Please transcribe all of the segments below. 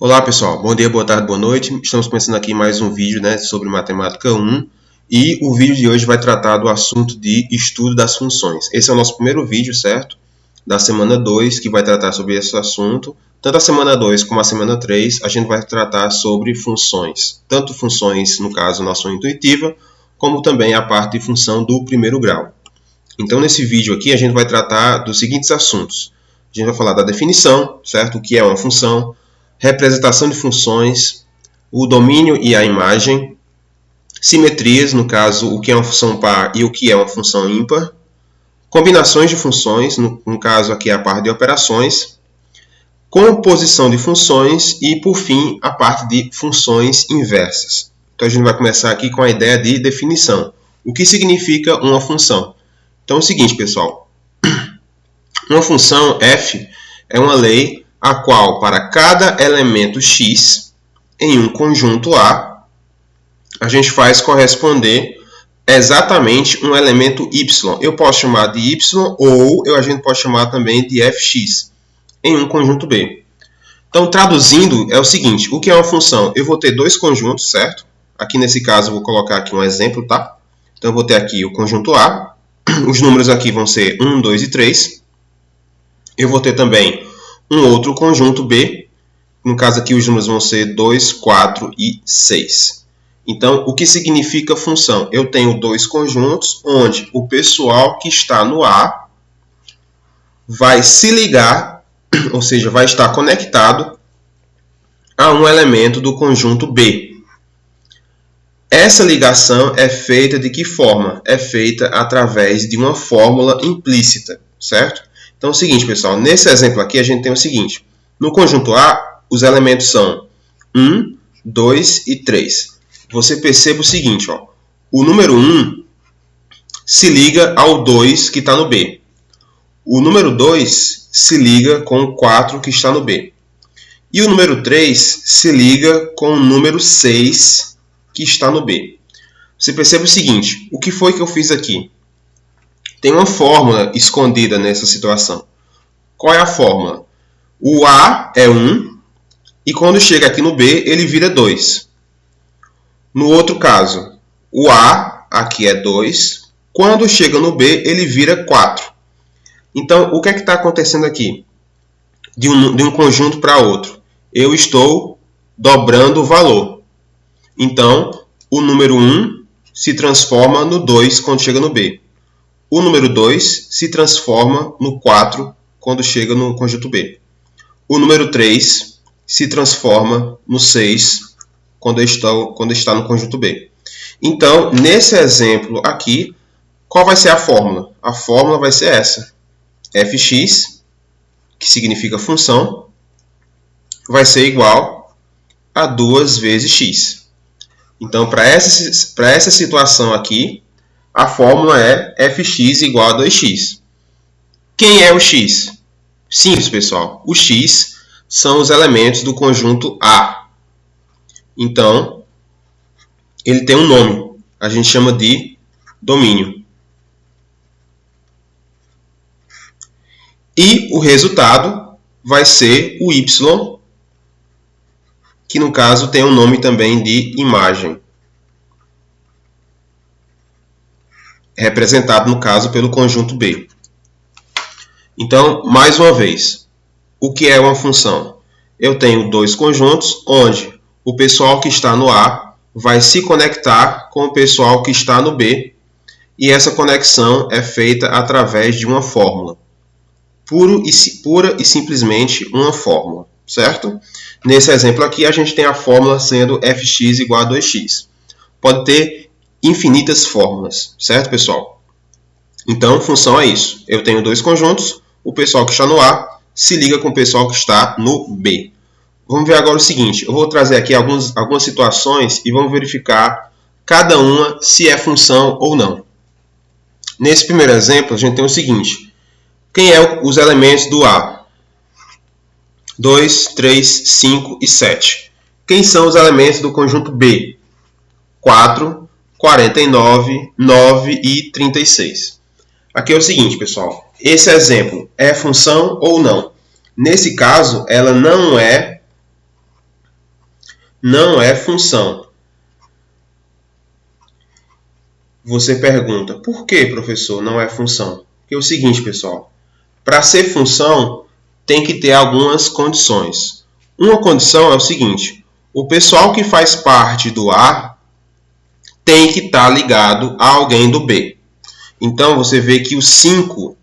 Olá pessoal, bom dia, boa tarde, boa noite. Estamos começando aqui mais um vídeo sobre Matemática 1 e o vídeo de hoje vai tratar do assunto de estudo das funções. Esse é o nosso primeiro vídeo, certo? Da semana 2, que vai tratar sobre esse assunto. Tanto a semana 2 como a semana 3, a gente vai tratar sobre funções. Tanto funções, no caso, nossa intuitiva, como também a parte de função do primeiro grau. Então, nesse vídeo aqui, a gente vai tratar dos seguintes assuntos. A gente vai falar da definição, certo? O que é uma função, representação de funções, o domínio e a imagem, simetrias, no caso, o que é uma função par e o que é uma função ímpar, combinações de funções, no caso aqui a parte de operações, composição de funções e, por fim, a parte de funções inversas. Então, a gente vai começar aqui com a ideia de definição. O que significa uma função? Então, é o seguinte, pessoal. Uma função f é uma lei a qual, para cada elemento x em um conjunto A, a gente faz corresponder exatamente um elemento y. Eu posso chamar de y ou a gente pode chamar também de fx em um conjunto B. Então, traduzindo, é o seguinte. O que é uma função? Eu vou ter dois conjuntos, certo? Aqui nesse caso, eu vou colocar aqui um exemplo, tá? Então, eu vou ter aqui o conjunto A. Os números aqui vão ser 1, 2 e 3. Eu vou ter também um outro conjunto B. No caso aqui, os números vão ser 2, 4 e 6. Então, o que significa função? Eu tenho dois conjuntos onde o pessoal que está no A vai se ligar, ou seja, vai estar conectado a um elemento do conjunto B. Essa ligação é feita de que forma? É feita através de uma fórmula implícita, certo? Então é o seguinte, pessoal, nesse exemplo aqui a gente tem o seguinte. No conjunto A, os elementos são 1, 2 e 3. Você perceba o seguinte, ó, o número 1 se liga ao 2 que está no B. O número 2 se liga com o 4 que está no B. E o número 3 se liga com o número 6 que está no B. Você percebe o seguinte, o que foi que eu fiz aqui? Tem uma fórmula escondida nessa situação. Qual é a fórmula? O A é 1 e quando chega aqui no B, ele vira 2. No outro caso, o A aqui é 2. Quando chega no B, ele vira 4. Então, o que é que está acontecendo aqui? De um conjunto para outro. Eu estou dobrando o valor. Então, o número 1 se transforma no 2 quando chega no B. O número 2 se transforma no 4 quando chega no conjunto B. O número 3 se transforma no 6 quando está no conjunto B. Então, nesse exemplo aqui, qual vai ser a fórmula? A fórmula vai ser essa. fx, que significa função, vai ser igual a 2 vezes x. Então, para essa situação aqui, a fórmula é fx igual a 2x. Quem é o x? Simples, pessoal. O x são os elementos do conjunto A. Então, ele tem um nome. A gente chama de domínio. E o resultado vai ser o y, que no caso tem um nome também de imagem. Representado, no caso, pelo conjunto B. Então, mais uma vez, o que é uma função? Eu tenho dois conjuntos, onde o pessoal que está no A vai se conectar com o pessoal que está no B, e essa conexão é feita através de uma fórmula. Pura e simplesmente uma fórmula, certo? Nesse exemplo aqui, a gente tem a fórmula sendo fx igual a 2x. Pode ter infinitas fórmulas, certo, pessoal? Então, função é isso. Eu tenho dois conjuntos, o pessoal que está no A se liga com o pessoal que está no B. Vamos ver agora o seguinte, eu vou trazer aqui algumas situações e vamos verificar cada uma se é função ou não. Nesse primeiro exemplo, a gente tem o seguinte, quem é os elementos do A? 2, 3, 5 e 7. Quem são os elementos do conjunto B? 4, 49, 9 e 36. Aqui é o seguinte, pessoal. Esse exemplo é função ou não? Nesse caso, ela não é não é função. Você pergunta, por que, professor, não é função? Porque é o seguinte, pessoal, para ser função tem que ter algumas condições. Uma condição é o seguinte, o pessoal que faz parte do A tem que estar ligado a alguém do B. Então, você vê que o 5,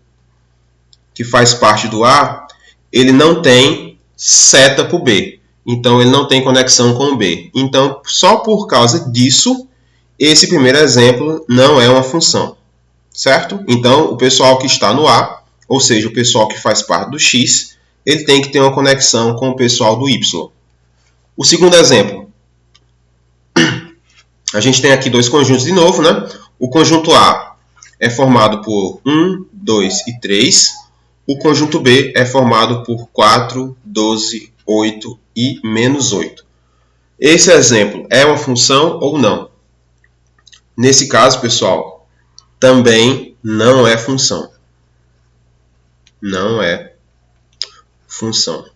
que faz parte do A, ele não tem seta para o B. Então, ele não tem conexão com o B. Então, só por causa disso, esse primeiro exemplo não é uma função. Certo? Então, o pessoal que está no A, ou seja, o pessoal que faz parte do X, ele tem que ter uma conexão com o pessoal do Y. O segundo exemplo. A gente tem aqui dois conjuntos de novo, né? O conjunto A é formado por 1, 2 e 3. O conjunto B é formado por 4, 12, 8 e menos 8. Esse exemplo é uma função ou não? Nesse caso, pessoal, também não é função. Não é função.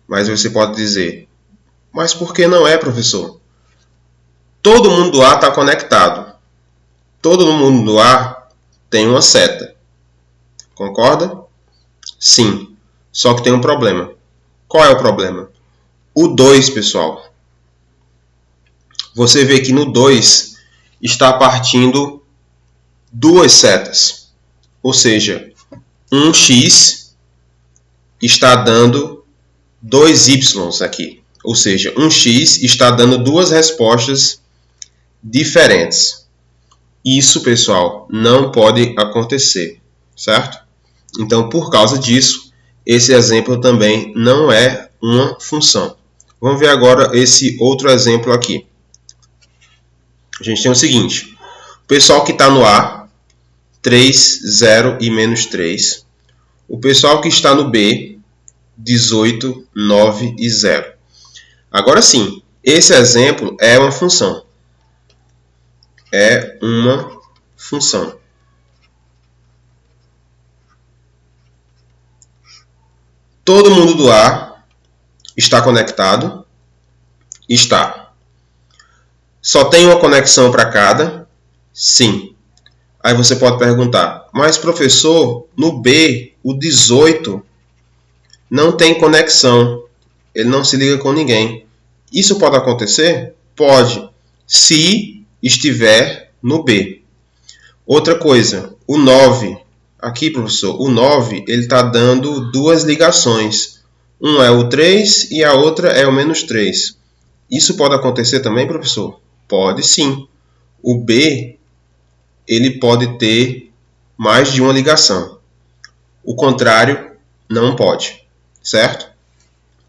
Mas você pode dizer, mas por que não é, professor? Todo mundo do A está conectado. Todo mundo do A tem uma seta. Concorda? Sim. Só que tem um problema. Qual é o problema? O 2, pessoal. Você vê que no 2 está partindo duas setas. Ou seja, um X está dando 2Y aqui. Ou seja, um X está dando duas respostas diferentes. Isso, pessoal, não pode acontecer, certo? Então, por causa disso, esse exemplo também não é uma função. Vamos ver agora esse outro exemplo aqui. A gente tem o seguinte. O pessoal que está no A, 3, 0 e menos 3. O pessoal que está no B, 18, 9 e 0. Agora sim, esse exemplo é uma função. É uma função. Todo mundo do A está conectado? Está. Só tem uma conexão para cada? Sim. Aí você pode perguntar, mas professor, no B, o 18 não tem conexão. Ele não se liga com ninguém. Isso pode acontecer? Pode. Se estiver no B. Outra coisa, o 9. Aqui, professor, o 9 ele está dando duas ligações. Um é o 3 e a outra é o menos 3. Isso pode acontecer também, professor? Pode sim. O B ele pode ter mais de uma ligação. O contrário não pode, certo?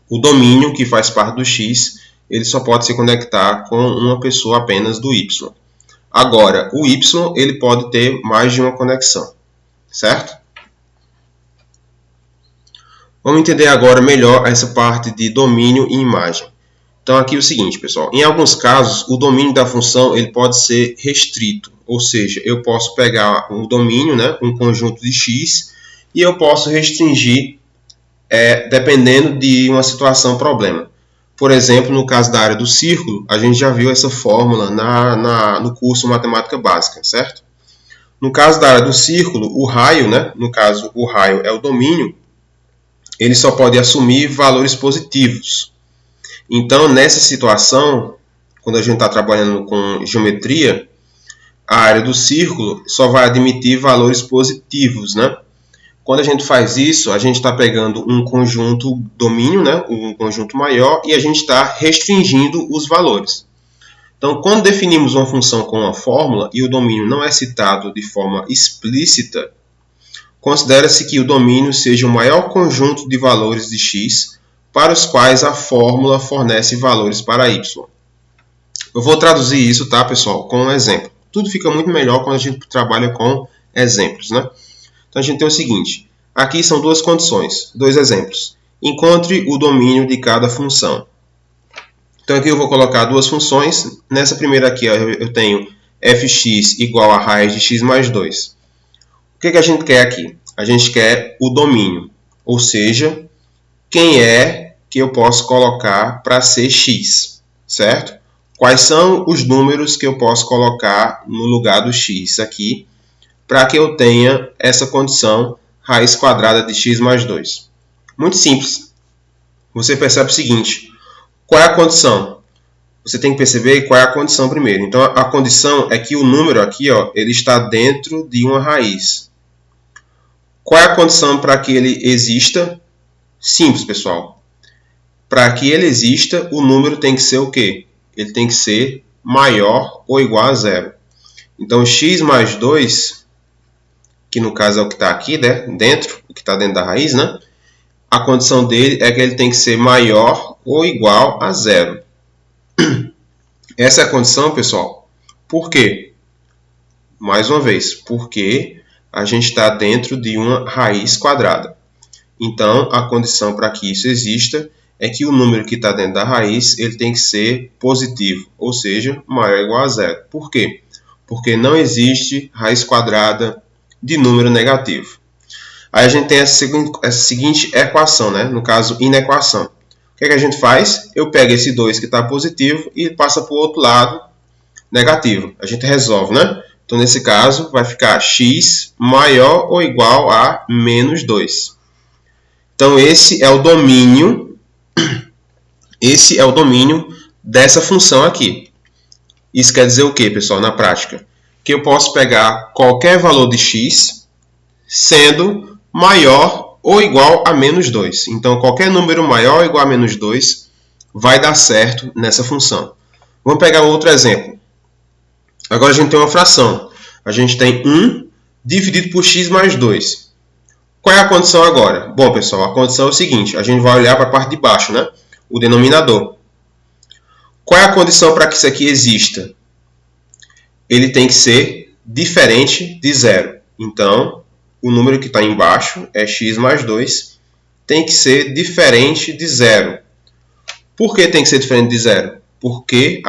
O domínio, que faz parte do X, ele só pode se conectar com uma pessoa apenas do Y. Agora, o Y ele pode ter mais de uma conexão, certo? Vamos entender agora melhor essa parte de domínio e imagem. Então, aqui é o seguinte, pessoal. Em alguns casos, o domínio da função ele pode ser restrito. Ou seja, eu posso pegar um domínio, né, um conjunto de X, e eu posso restringir dependendo de uma situação problema. Por exemplo, no caso da área do círculo, a gente já viu essa fórmula no curso Matemática Básica, certo? No caso da área do círculo, o raio, né, no caso o raio é o domínio, ele só pode assumir valores positivos. Então, nessa situação, quando a gente está trabalhando com geometria, a área do círculo só vai admitir valores positivos, né? Quando a gente faz isso, a gente está pegando um conjunto domínio, né? Um conjunto maior, e a gente está restringindo os valores. Então, quando definimos uma função com uma fórmula e o domínio não é citado de forma explícita, considera-se que o domínio seja o maior conjunto de valores de x para os quais a fórmula fornece valores para y. Eu vou traduzir isso, tá, pessoal, com um exemplo. Tudo fica muito melhor quando a gente trabalha com exemplos, né? Então, a gente tem o seguinte. Aqui são duas condições, dois exemplos. Encontre o domínio de cada função. Então, aqui eu vou colocar duas funções. Nessa primeira aqui, eu tenho fx igual a raiz de x mais 2. O que a gente quer aqui? A gente quer o domínio, ou seja, quem é que eu posso colocar para ser x, certo? Quais são os números que eu posso colocar no lugar do x aqui, para que eu tenha essa condição raiz quadrada de x mais 2? Muito simples. Você percebe o seguinte: qual é a condição? Você tem que perceber qual é a condição primeiro. Então, a condição é que o número aqui, ó, ele está dentro de uma raiz. Qual é a condição para que ele exista? Simples, pessoal. Para que ele exista, o número tem que ser o quê? Ele tem que ser maior ou igual a zero. Então, x mais 2, que no caso é o que está aqui, né, dentro, o que está dentro da raiz, né? A condição dele é que ele tem que ser maior ou igual a zero. Essa é a condição, pessoal. Por quê? Mais uma vez, porque a gente está dentro de uma raiz quadrada. Então, a condição para que isso exista é que o número que está dentro da raiz ele tem que ser positivo, ou seja, maior ou igual a zero. Por quê? Porque não existe raiz quadrada de número negativo. Aí a gente tem essa seguinte equação, né? No caso, inequação. O que é que a gente faz? Eu pego esse 2 que está positivo e passa para o outro lado negativo. A gente resolve, né? Então, nesse caso, vai ficar x maior ou igual a menos 2. Então, esse é o domínio dessa função aqui. Isso quer dizer o quê, pessoal, na prática? Que eu posso pegar qualquer valor de x sendo maior ou igual a menos 2. Então, qualquer número maior ou igual a menos 2 vai dar certo nessa função. Vamos pegar outro exemplo. Agora a gente tem uma fração. A gente tem 1 dividido por x mais 2. Qual é a condição agora? Bom, pessoal, a condição é o seguinte. A gente vai olhar para a parte de baixo, né? O denominador. Qual é a condição para que isso aqui exista? Ele tem que ser diferente de zero. Então, o número que está embaixo é x mais 2. Tem que ser diferente de zero. Por que tem que ser diferente de zero? Porque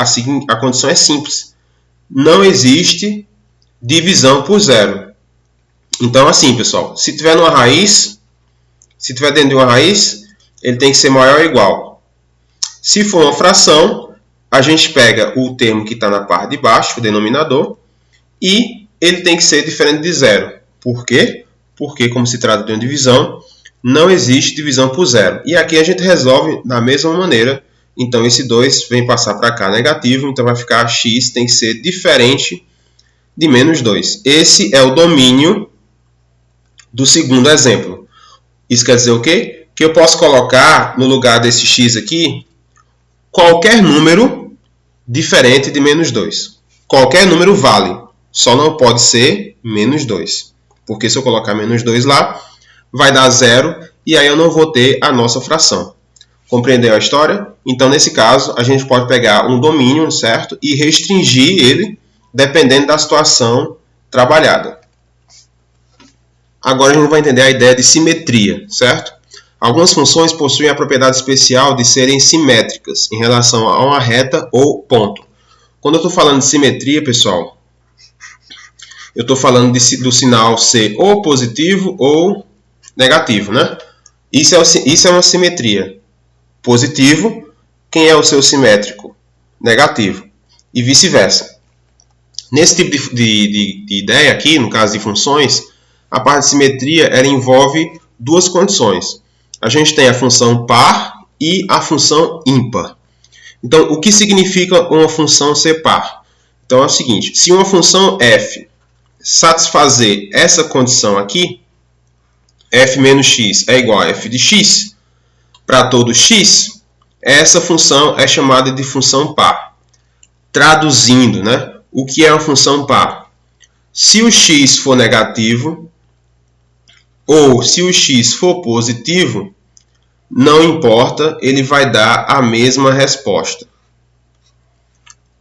a condição é simples. Não existe divisão por zero. Então, assim, pessoal, se tiver numa raiz, se tiver dentro de uma raiz, ele tem que ser maior ou igual. Se for uma fração, a gente pega o termo que está na parte de baixo, o denominador, e ele tem que ser diferente de zero. Por quê? Porque, como se trata de uma divisão, não existe divisão por zero. E aqui a gente resolve da mesma maneira. Então, esse 2 vem passar para cá negativo, então vai ficar x tem que ser diferente de menos 2. Esse é o domínio do segundo exemplo. Isso quer dizer o quê? Que eu posso colocar no lugar desse x aqui qualquer número diferente de menos 2. Qualquer número vale, só não pode ser menos 2. Porque se eu colocar menos 2 lá, vai dar zero e aí eu não vou ter a nossa fração. Compreendeu a história? Então, nesse caso, a gente pode pegar um domínio, certo? E restringir ele dependendo da situação trabalhada. Agora a gente vai entender a ideia de simetria, certo? Algumas funções possuem a propriedade especial de serem simétricas em relação a uma reta ou ponto. Quando eu estou falando de simetria, pessoal, eu estou falando do sinal ser ou positivo ou negativo, né? Isso é uma simetria. Positivo, quem é o seu simétrico? Negativo. E vice-versa. Nesse tipo de ideia aqui, no caso de funções, a parte de simetria ela envolve duas condições. A gente tem a função par e a função ímpar. Então, o que significa uma função ser par? Então, é o seguinte, se uma função f satisfazer essa condição aqui, f menos x é igual a f de x, para todo x, essa função é chamada de função par. Traduzindo, né, o que é uma função par? Se o x for negativo, ou se o x for positivo, não importa, ele vai dar a mesma resposta.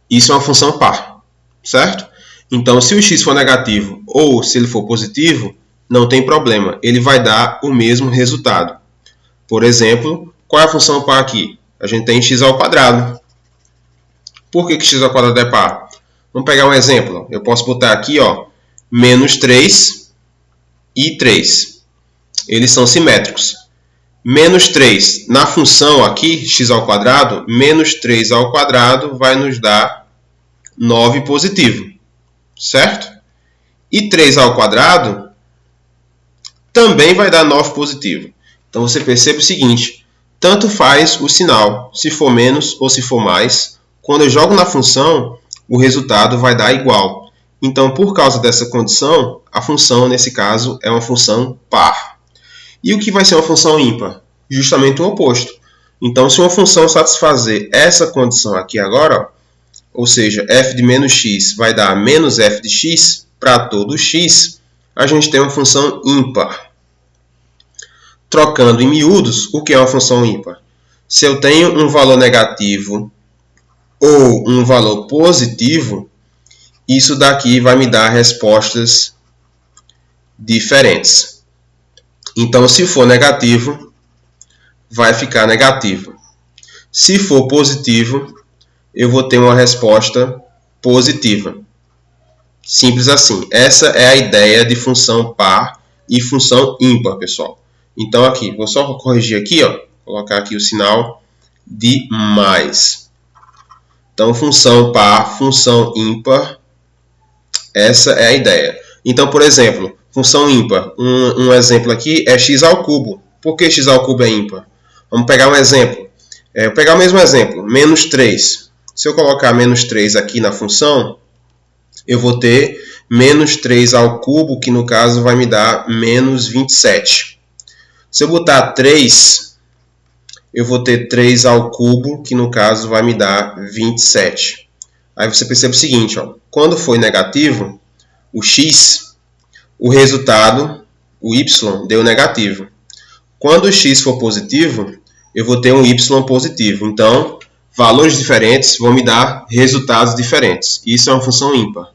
Isso é uma função par, certo? Então, se o x for negativo ou se ele for positivo, não tem problema, ele vai dar o mesmo resultado. Por exemplo, qual é a função par aqui? A gente tem x ao quadrado. Por que x ao quadrado é par? Vamos pegar um exemplo. Eu posso botar aqui, ó, menos 3 e 3. Eles são simétricos. Menos 3 na função aqui, x ao quadrado, menos 3 ao quadrado vai nos dar 9 positivo, certo? E 3 ao quadrado também vai dar 9 positivo. Então você percebe o seguinte, tanto faz o sinal, se for menos ou se for mais, quando eu jogo na função, o resultado vai dar igual. Então, por causa dessa condição, a função, nesse caso, é uma função par. E o que vai ser uma função ímpar? Justamente o oposto. Então, se uma função satisfazer essa condição aqui agora, ou seja, f de menos x vai dar menos f de x para todo x, a gente tem uma função ímpar. Trocando em miúdos, o que é uma função ímpar? Se eu tenho um valor negativo ou um valor positivo, isso daqui vai me dar respostas diferentes. Então, se for negativo, vai ficar negativo. Se for positivo, eu vou ter uma resposta positiva. Simples assim. Essa é a ideia de função par e função ímpar, pessoal. Então, aqui, vou só corrigir aqui, ó, colocar aqui o sinal de mais. Então, função par, função ímpar, essa é a ideia. Então, por exemplo, função ímpar, um exemplo aqui é x ao cubo. Por que x ao cubo é ímpar? Vamos pegar um exemplo. Vou pegar o mesmo exemplo, menos 3. Se eu colocar menos 3 aqui na função, eu vou ter menos 3 ao cubo, que no caso vai me dar menos 27. Se eu botar 3, eu vou ter 3 ao cubo, que no caso vai me dar 27. Aí você percebe o seguinte, ó, quando for negativo, o x, o resultado, o y, deu negativo. Quando o x for positivo, eu vou ter um y positivo. Então, valores diferentes vão me dar resultados diferentes. Isso é uma função ímpar.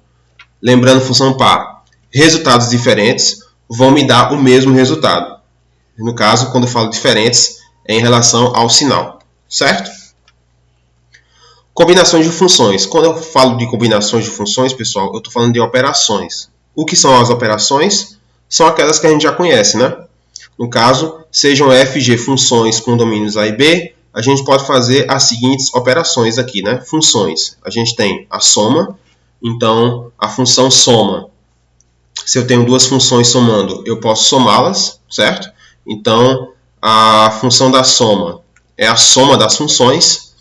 Lembrando, função par. Resultados diferentes vão me dar o mesmo resultado. No caso, quando eu falo diferentes, é em relação ao sinal. Certo? Combinações de funções. Quando eu falo de combinações de funções, pessoal, eu estou falando de operações. O que são as operações? São aquelas que a gente já conhece, né? No caso, sejam f e g funções com domínios A e B, a gente pode fazer as seguintes operações aqui, né? Funções. A gente tem a soma, então a função soma. Se eu tenho duas funções somando, eu posso somá-las, certo? Então, a função da soma é a soma das funções.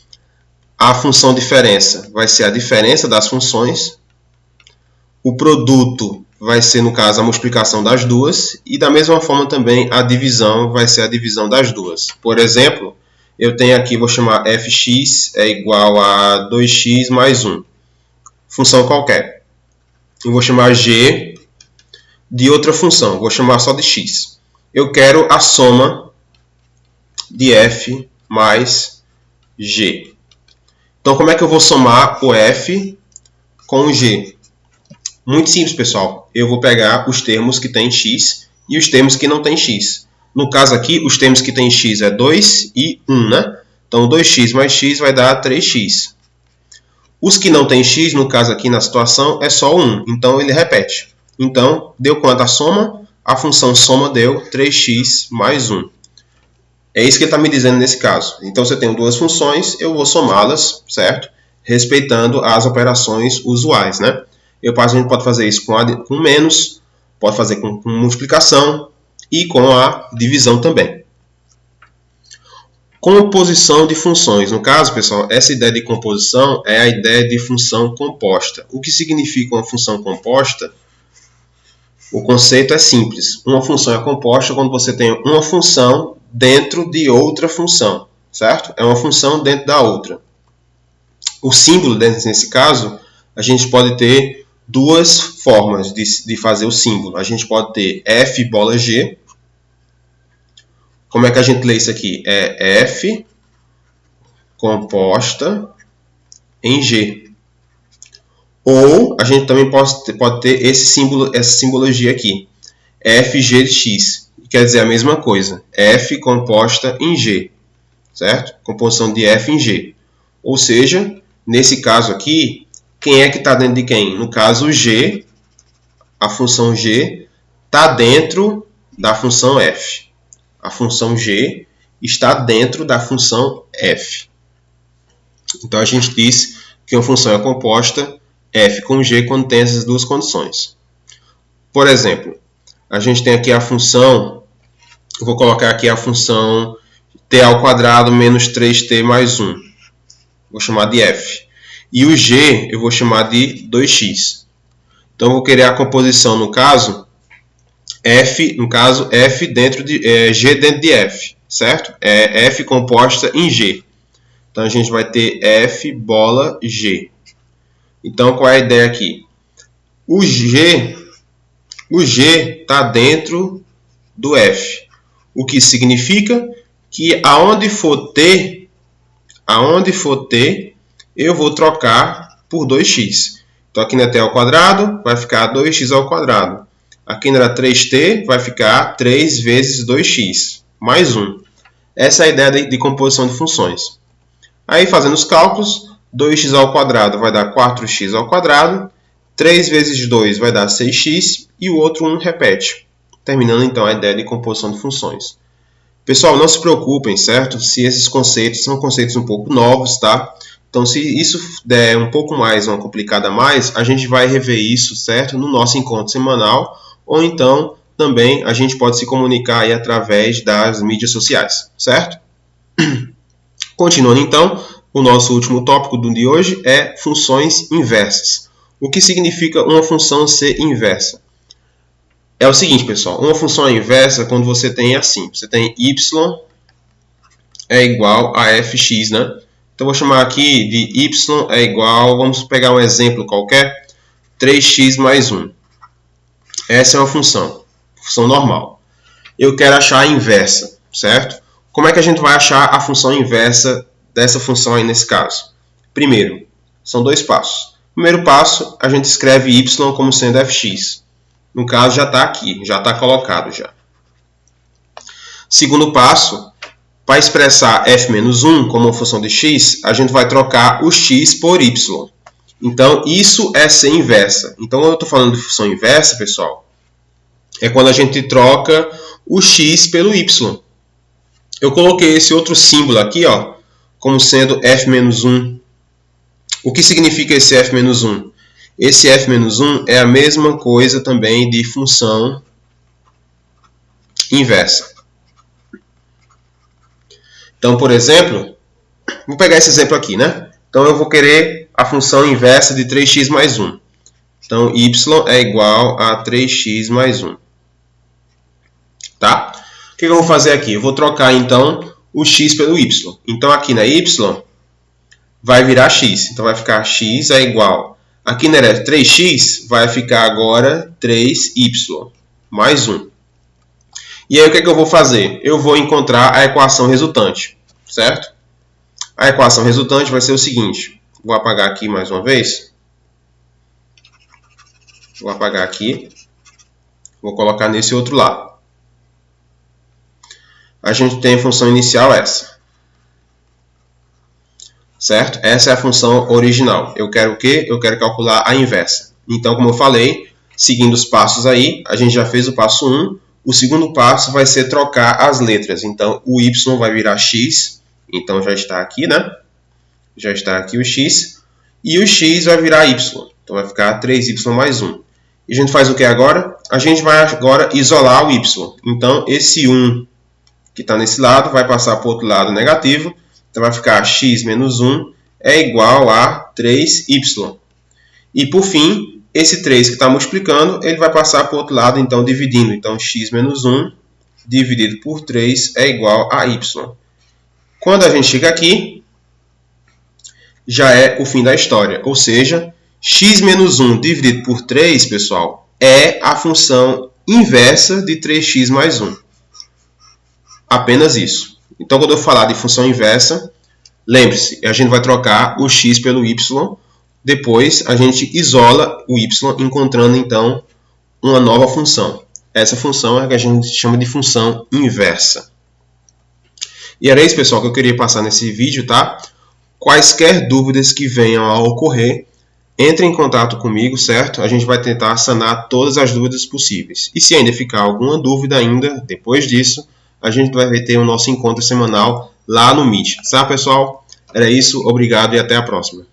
A função diferença vai ser a diferença das funções. O produto vai ser, no caso, a multiplicação das duas. E da mesma forma também a divisão vai ser a divisão das duas. Por exemplo, eu tenho aqui, vou chamar fx é igual a 2x mais 1. Função qualquer. Eu vou chamar g de outra função. Vou chamar só de x. Eu quero a soma de f mais g. Então, como é que eu vou somar o f com o g? Muito simples, pessoal. Eu vou pegar os termos que têm x e os termos que não têm x. No caso aqui, os termos que têm x é 2 e 1, né? Então, 2x mais x vai dar 3x. Os que não têm x, no caso aqui na situação, é só 1. Então, ele repete. Então, deu quanto a soma? A função soma deu 3x mais 1. É isso que ele está me dizendo nesse caso. Então, se eu tenho duas funções, eu vou somá-las, certo? Respeitando as operações usuais, né? A gente pode fazer isso com menos, pode fazer com multiplicação e com a divisão também. Composição de funções. No caso, pessoal, essa ideia de composição é a ideia de função composta. O que significa uma função composta? O conceito é simples. Uma função é composta quando você tem uma função dentro de outra função, certo? É uma função dentro da outra. O símbolo, nesse caso, a gente pode ter duas formas de fazer o símbolo. A gente pode ter f bola g. Como é que a gente lê isso aqui? É f composta em g. Ou a gente também pode ter esse símbolo, essa simbologia aqui. fg de x. Quer dizer a mesma coisa. f composta em g. Certo? Composição de f em g. Ou seja, nesse caso aqui, quem é que está dentro de quem? No caso, o g, a função g, está dentro da função f. A função g está dentro da função f. Então, a gente diz que uma função é composta f com g quando tem essas duas condições. Por exemplo, a gente tem aqui a função, eu vou colocar aqui a função t ao quadrado menos 3t mais 1. Vou chamar de f. E o g eu vou chamar de 2x. Então, eu vou querer a composição, no caso, f dentro de g dentro de f, certo? É f composta em g. Então, a gente vai ter f bola g. Então, qual é a ideia aqui? O g está dentro do f. O que significa que aonde for t, eu vou trocar por 2x. Então, aqui na t ao quadrado vai ficar 2x ao quadrado. Aqui na 3t vai ficar 3 vezes 2x, mais 1. Essa é a ideia de composição de funções. Aí, fazendo os cálculos, 2x ao quadrado vai dar 4x ao quadrado, 3 vezes 2 vai dar 6x e o outro 1 repete. Terminando, então, a ideia de composição de funções. Pessoal, não se preocupem, certo? Se esses conceitos são conceitos um pouco novos, tá? Então, se isso der um pouco mais, uma complicada a mais, a gente vai rever isso, certo? No nosso encontro semanal, ou então, também, a gente pode se comunicar aí através das mídias sociais, certo? Continuando, então, o nosso último tópico do de hoje é funções inversas. O que significa uma função ser inversa? É o seguinte, pessoal, uma função inversa quando você tem assim, você tem y é igual a fx, né? Então, vou chamar aqui de y é igual, vamos pegar um exemplo qualquer, 3x mais 1. Essa é uma função normal. Eu quero achar a inversa, certo? Como é que a gente vai achar a função inversa dessa função aí nesse caso? Primeiro, são dois passos. Primeiro passo, a gente escreve y como sendo fx. No caso, já está aqui, já está colocado já. Segundo passo, para expressar f menos 1 como uma função de x, a gente vai trocar o x por y. Então, isso é ser inversa. Então, quando eu estou falando de função inversa, pessoal, é quando a gente troca o x pelo y. Eu coloquei esse outro símbolo aqui, ó, como sendo f menos 1. O que significa esse f menos 1? Esse f menos 1 é a mesma coisa também de função inversa. Então, por exemplo, vou pegar esse exemplo aqui, né? Então, eu vou querer a função inversa de 3x mais 1. Então, y é igual a 3x mais 1. Tá? O que eu vou fazer aqui? Eu vou trocar, então, o x pelo y. Então, aqui na y vai virar x. Então, vai ficar x é igual. Aqui na 3x vai ficar agora 3y mais 1. E aí, o que eu vou fazer? Eu vou encontrar a equação resultante, certo? A equação resultante vai ser o seguinte. Vou apagar aqui mais uma vez. Vou apagar aqui. Vou colocar nesse outro lado. A gente tem a função inicial essa. Certo? Essa é a função original. Eu quero o quê? Eu quero calcular a inversa. Então, como eu falei, seguindo os passos aí, a gente já fez o passo 1. O segundo passo vai ser trocar as letras. Então, o y vai virar x. Então, já está aqui, né? Já está aqui o x. E o x vai virar y. Então, vai ficar 3y mais 1. E a gente faz o que agora? A gente vai agora isolar o y. Então, esse 1 que está nesse lado vai passar para o outro lado negativo. Então, vai ficar x menos 1 é igual a 3y. E, por fim, esse 3 que está multiplicando, ele vai passar para o outro lado, então, dividindo. Então, x menos 1 dividido por 3 é igual a y. Quando a gente chega aqui, já é o fim da história. Ou seja, x menos 1 dividido por 3, pessoal, é a função inversa de 3x mais 1. Apenas isso. Então, quando eu falar de função inversa, lembre-se, a gente vai trocar o x pelo y. Depois, a gente isola o y, encontrando, então, uma nova função. Essa função é a que a gente chama de função inversa. E era isso, pessoal, que eu queria passar nesse vídeo, tá? Quaisquer dúvidas que venham a ocorrer, entre em contato comigo, certo? A gente vai tentar sanar todas as dúvidas possíveis. E se ainda ficar alguma dúvida ainda, depois disso, a gente vai ter o nosso encontro semanal lá no Meet. Tá, pessoal? Era isso, obrigado e até a próxima.